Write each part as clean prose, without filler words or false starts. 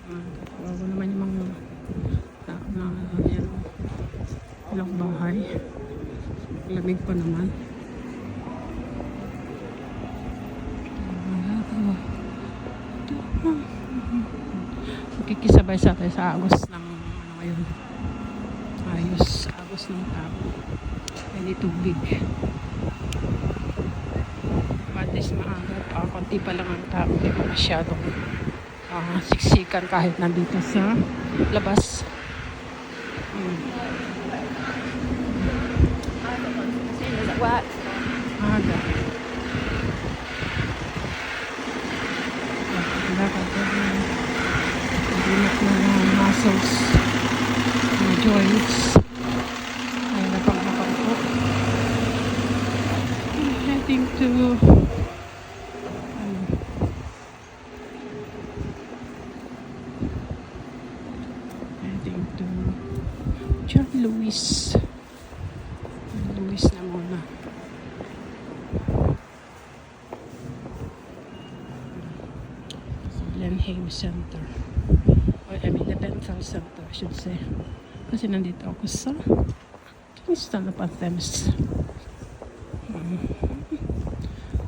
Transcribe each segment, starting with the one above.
Bago naman yung mga tao na yan. Ilang bahay. Lamig pa naman. Makikisabay sa atin sa agos ng ano ngayon. Ayos, agos ng tao. Hindi tubig. At least maaga pa. Konti pa lang ang tao. Hindi pa masyadong siksikan kahit nandito sa labas. What? Aga. Lakad ko din. Binak na muscles. Mga joints. Ay, napag-napag-po. Heading to John Lewis. Lewis na muna. Blenheim Center. Or I mean the Dental Center, I should say. Kasi nandito ako sa Kingston upon Thames.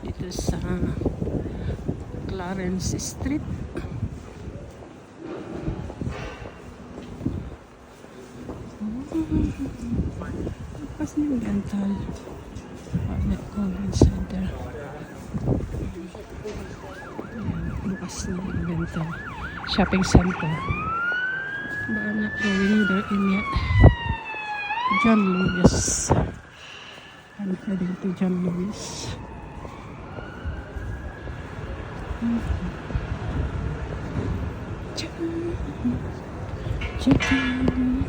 Dito sa Clarence Street. Bukas na yung dental Collins Center. Bukas na yung dental shopping center. But I'm not going there in yet. John Lewis. I'm heading to John Lewis. Chicken.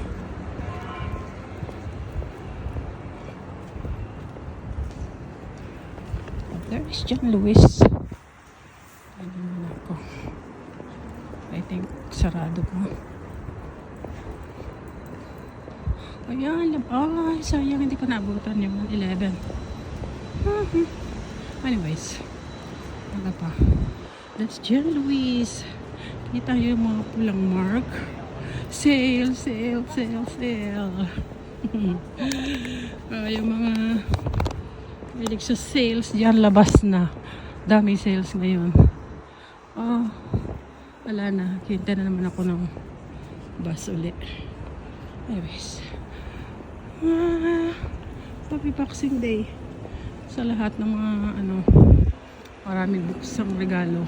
There is John Lewis. Ano na ako. I think sarado ko. Ayan, ay, sayang hindi ko naabutan yung 11. Anyways, ano pa? That's John Lewis. Kita yung mga pulang mark. Sale, sale, sale, sale. Yung mga hilig sa sales diyan, labas na. Daming sales ngayon. Wala na. Kita na naman ako ng bus uli. Anyways. Happy Boxing Day sa lahat ng mga maraming buksang regalo.